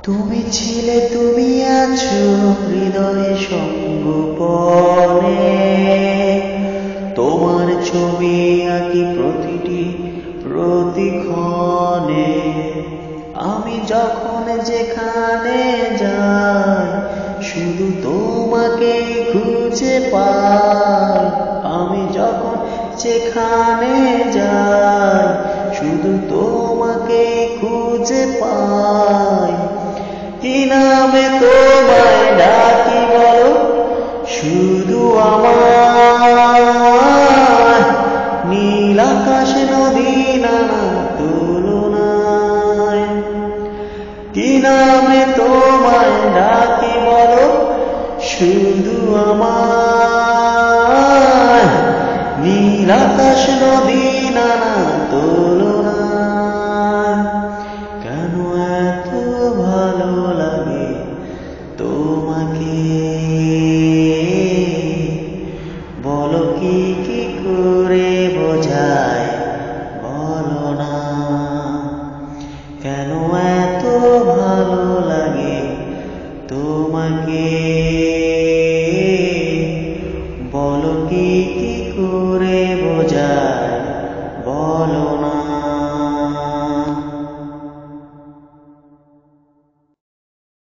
তুমি ছিলে, তুমি আছো হৃদয়ে সঙ্গোপনে। তোমার ছবি আঁকি প্রতিটি প্রতিক্ষণে। আমি যখন যেখানে যাই শুধু তোমাকে খুঁজে পাই। আমি যখন যেখানে যাই শুধু তোমাকে খুঁজে পাই। কি নামে তোমায় ডাকি বলো শুধু আমার? নীল আকাশ নদী নানা তুলনায়। কি নামে তোমায় ডাকি বলো শুধু আমার? নীল আকাশ নদী নানা তুলনায়। কেন এত ভালো লাগে তোমাকে? বলো কি করে বোঝায় বলো না। কেন এত ভালো লাগে তোমাকে?